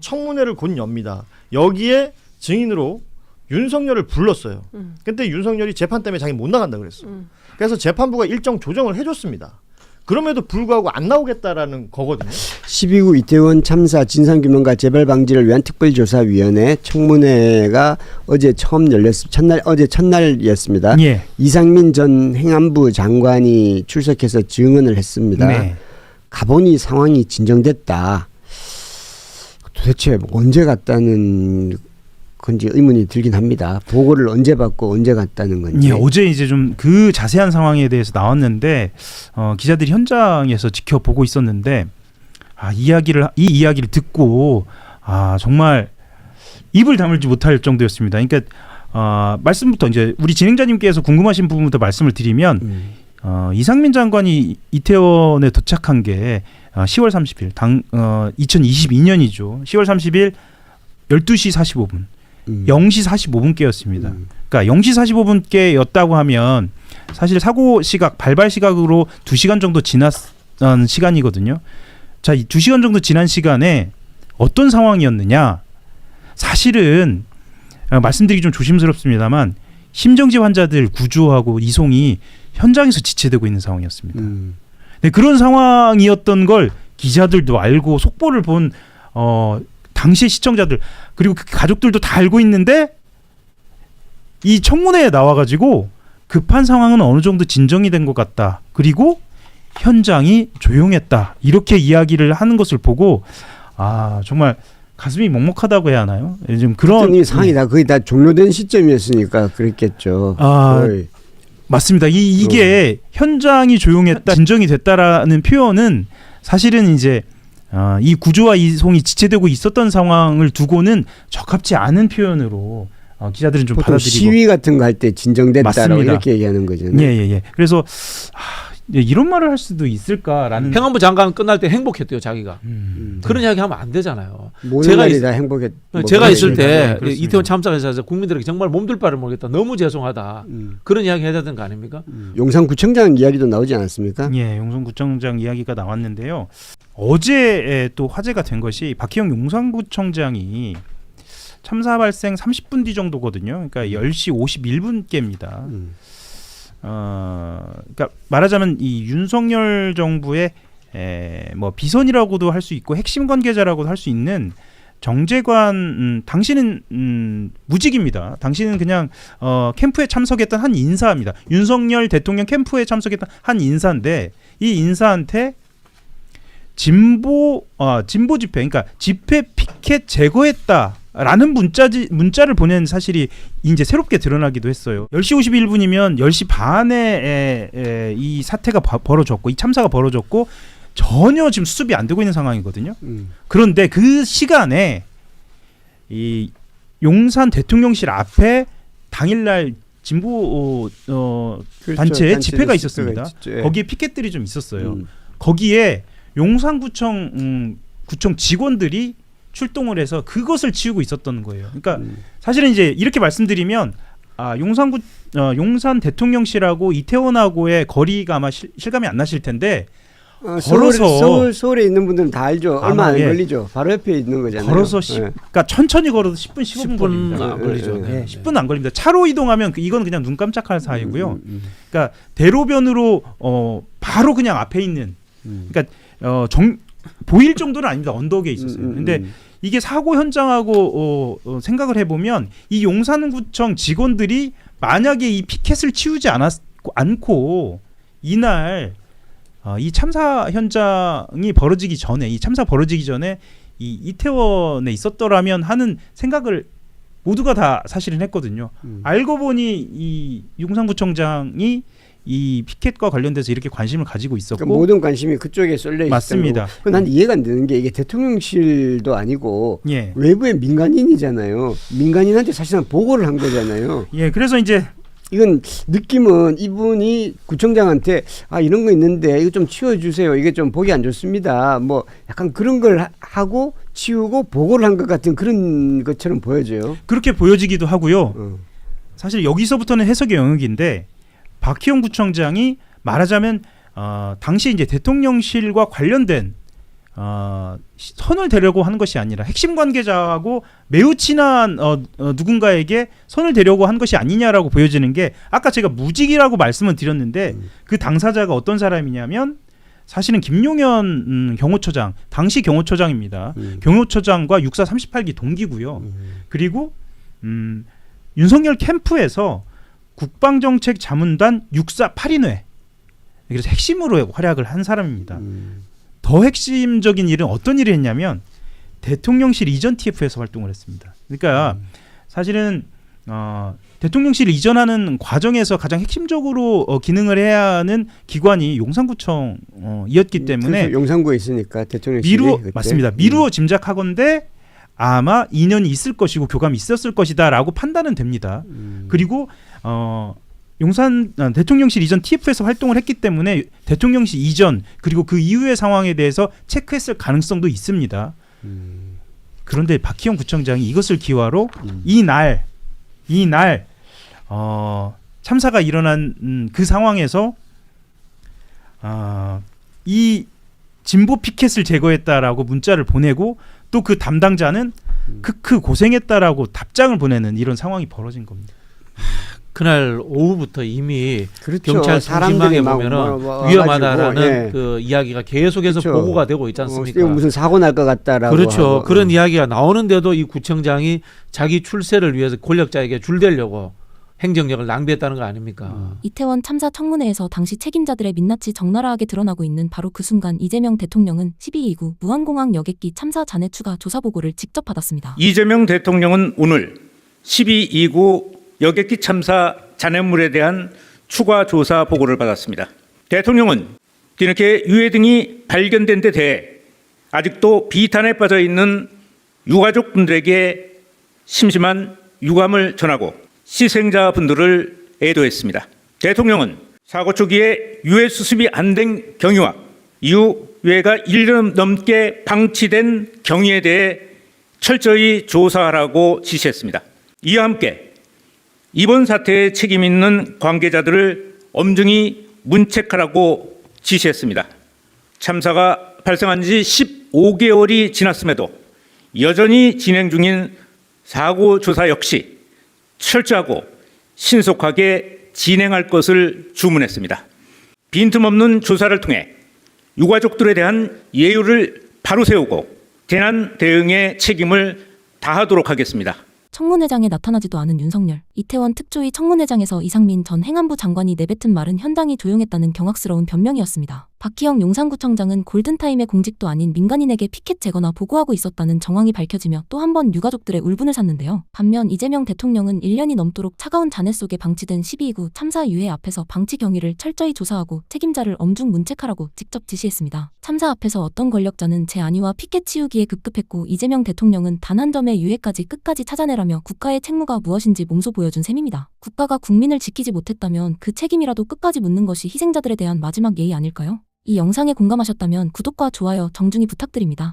청문회를 곧 엽니다. 여기에 증인으로 윤석열을 불렀어요. 근데 윤석열이 재판 때문에 자기 못 나간다 그랬어. 그래서 재판부가 일정 조정을 해줬습니다. 그럼에도 불구하고 안 나오겠다라는 거거든요. 12구 이태원 참사 진상규명과 재발 방지를 위한 특별조사위원회 청문회가 어제 어제 첫날이었습니다. 예. 이상민 전 행안부 장관이 출석해서 증언을 했습니다. 네. 가보니 상황이 진정됐다. 도대체 언제 갔다는 건지 의문이 들긴 합니다. 보고를 언제 받고 언제 갔다는 건지. 예, 어제 이제 좀 그 자세한 상황에 대해서 나왔는데 기자들이 현장에서 지켜보고 있었는데 이 이야기를 듣고 정말 입을 다물지 못할 정도였습니다. 그러니까 말씀부터 이제 우리 진행자님께서 궁금하신 부분부터 말씀을 드리면 이상민 장관이 이태원에 도착한 게 10월 30일 2022년이죠. 10월 30일 12시 45분. 0시 45분께였습니다. 그러니까 0시 45분께였다고 하면 사실 사고 시각, 발발 시각으로 2시간 정도 지난 시간이거든요. 자, 이 2시간 정도 지난 시간에 어떤 상황이었느냐? 사실은 말씀드리기 좀 조심스럽습니다만 심정지 환자들 구조하고 이송이 현장에서 지체되고 있는 상황이었습니다. 네, 그런 상황이었던 걸 기자들도 알고 속보를 본 당시의 시청자들 그리고 그 가족들도 다 알고 있는데 이 청문회에 나와가지고 급한 상황은 어느 정도 진정이 된 것 같다. 그리고 현장이 조용했다. 이렇게 이야기를 하는 것을 보고 정말 가슴이 먹먹하다고 해야 하나요? 좀 그런 상황이 다 거의 다 종료된 시점이었으니까 그랬겠죠. 맞습니다. 이게 현장이 조용했다, 진정이 됐다라는 표현은 사실은 이제 이 구조와 이송이 지체되고 있었던 상황을 두고는 적합치 않은 표현으로 기자들은 좀 보통 받아들이고 시위 같은 거 할 때 진정됐다라고 맞습니다. 이렇게 얘기하는 거죠. 예. 그래서 이런 말을 할 수도 있을까라는 행안부 장관 끝날 때 행복했대요, 자기가. 그런 이야기 하면 안 되잖아요. 제가 다 행복했. 제가 있을 때 그렇습니다. 이태원 참사에서 국민들에게 정말 몸둘 바를 모르겠다. 너무 죄송하다. 그런 이야기 해야 되는 거 아닙니까? 용산구청장 이야기도 나오지 않았습니까? 예, 용산구청장 이야기가 나왔는데요. 어제 또 화제가 된 것이 박희영 용산구청장이 참사 발생 30분 뒤 정도거든요. 그러니까 10시 51분께입니다. 그러니까 말하자면 이 윤석열 정부의 뭐 비선이라고도 할 수 있고 핵심 관계자라고도 할 수 있는 정재관 당신은 무직입니다. 당신은 그냥 캠프에 참석했던 한 인사입니다. 윤석열 대통령 캠프에 참석했던 한 인사인데 이 인사한테 진보 집회, 그러니까 집회 피켓 제거했다라는 문자를 보낸 사실이 이제 새롭게 드러나기도 했어요. 10시 51분이면 10시 반에 이 사태가 벌어졌고 이 참사가 벌어졌고 전혀 지금 수습이 안 되고 있는 상황이거든요. 그런데 그 시간에 이 용산 대통령실 앞에 당일날 진보 단체의 집회가 있었습니다. 거기에 피켓들이 좀 있었어요. 거기에 용산구청 구청 직원들이 출동을 해서 그것을 치우고 있었던 거예요. 그러니까 사실은 이제 이렇게 말씀드리면 용산 대통령실하고 이태원하고의 거리가 아마 실감이 안 나실 텐데 걸어서 서울에 있는 분들은 다 알죠. 얼마 안 걸리죠. 바로 옆에 있는 거잖아요. 걸어서 그러니까 천천히 걸어도 10분 15분 걸립니다. 안 걸리죠. 네, 10분 안 걸립니다. 차로 이동하면 이건 그냥 눈 깜짝할 사이고요. 그러니까 대로변으로 바로 그냥 앞에 있는 그러니까 보일 정도는 아닙니다. 언덕에 있었어요. 근데 이게 사고 현장하고 생각을 해보면 이 용산구청 직원들이 만약에 이 피켓을 치우지 않고 이날 이 참사 현장이 벌어지기 전에 이 이태원에 있었더라면 하는 생각을 모두가 다 사실은 했거든요. 알고 보니 이 용산구청장이 이 피켓과 관련돼서 이렇게 관심을 가지고 있었고 그러니까 모든 관심이 그쪽에 쏠려 있었고 맞습니다. 난 이해가 안 되는 게 이게 대통령실도 아니고 외부의 민간인이잖아요. 민간인한테 사실상 보고를 한 거잖아요. 예, 그래서 이제 이건 느낌은 이분이 구청장한테 이런 거 있는데 이거 좀 치워주세요. 이게 좀 보기 안 좋습니다. 뭐 약간 그런 걸 하고 치우고 보고를 한 것 같은 그런 것처럼 보여져요. 그렇게 보여지기도 하고요. 사실 여기서부터는 해석의 영역인데 박희영 구청장이 말하자면 당시 이제 대통령실과 관련된 선을 대려고 하는 것이 아니라 핵심 관계자하고 매우 친한 누군가에게 선을 대려고 한 것이 아니냐라고 보여지는 게 아까 제가 무직이라고 말씀을 드렸는데 그 당사자가 어떤 사람이냐면 사실은 김용현 경호처장, 당시 경호처장입니다. 경호처장과 육사 38기 동기고요. 그리고 윤석열 캠프에서 국방정책자문단 육사 8인회 그래서 핵심으로 활약을 한 사람입니다. 더 핵심적인 일은 어떤 일을 했냐면 대통령실 이전 TF에서 활동을 했습니다. 그러니까 사실은 대통령실 이전하는 과정에서 가장 핵심적으로 기능을 해야 하는 기관이 용산구청이었기 때문에 용산구에 있으니까 대통령실이 맞습니다. 미루어 짐작하건대 아마 인연이 있을 것이고 교감이 있었을 것이다라고 판단은 됩니다. 그리고 대통령실 이전 TF에서 활동을 했기 때문에 대통령실 이전 그리고 그 이후의 상황에 대해서 체크했을 가능성도 있습니다. 그런데 박희영 구청장이 이것을 기화로 이날 참사가 일어난 그 상황에서 이 진보 피켓을 제거했다라고 문자를 보내고 또 그 담당자는 크크 고생했다라고 답장을 보내는 이런 상황이 벌어진 겁니다. 그날 오후부터 이미 그렇죠. 경찰 사람들이 통신망에 막 보면은 위험하다라는 예. 그 이야기가 계속해서 그렇죠. 보고가 되고 있지 않습니까? 무슨 사고 날 것 같다라고 그렇죠. 하고. 그런 이야기가 나오는데도 이 구청장이 자기 출세를 위해서 권력자에게 줄대려고 행정력을 낭비했다는 거 아닙니까? 이태원 참사 청문회에서 당시 책임자들의 민낯이 적나라하게 드러나고 있는 바로 그 순간 이재명 대통령은 12.29 무한공항 여객기 참사 잔해 추가 조사 보고를 직접 받았습니다. 이재명 대통령은 오늘 12.29 여객기 참사 잔해물에 대한 추가 조사 보고를 받았습니다. 대통령은 뒤늦게 유해 등이 발견된 데 대해 아직도 비탄에 빠져 있는 유가족분들에게 심심한 유감을 전하고 희생자분들을 애도했습니다. 대통령은 사고 초기에 유해 수습이 안 된 경위와 이후 유해가 1년 넘게 방치된 경위에 대해 철저히 조사하라고 지시했습니다. 이와 함께 이번 사태에 책임 있는 관계자들을 엄중히 문책하라고 지시했습니다. 참사가 발생한 지 15개월이 지났음에도 여전히 진행 중인 사고 조사 역시 철저하고 신속하게 진행할 것을 주문했습니다. 빈틈없는 조사를 통해 유가족들에 대한 예우를 바로 세우고 재난 대응의 책임을 다하도록 하겠습니다. 청문회장에 나타나지도 않은 윤석열. 이태원 특조위 청문회장에서 이상민 전 행안부 장관이 내뱉은 말은 현장이 조용했다는 경악스러운 변명이었습니다. 박희영 용산구청장은 골든타임의 공직도 아닌 민간인에게 피켓 제거나 보고하고 있었다는 정황이 밝혀지며 또 한 번 유가족들의 울분을 샀는데요. 반면 이재명 대통령은 1년이 넘도록 차가운 잔해 속에 방치된 12.29 참사 유해 앞에서 방치 경위를 철저히 조사하고 책임자를 엄중 문책하라고 직접 지시했습니다. 참사 앞에서 어떤 권력자는 제 안위와 피켓 치우기에 급급했고 이재명 대통령은 단 한 점의 유해까지 끝까지 찾아내라며 국가의 책무가 무엇인지 몸소 보여준 셈입니다. 국가가 국민을 지키지 못했다면 그 책임이라도 끝까지 묻는 것이 희생자들에 대한 마지막 예의 아닐까요? 이 영상에 공감하셨다면 구독과 좋아요 정중히 부탁드립니다.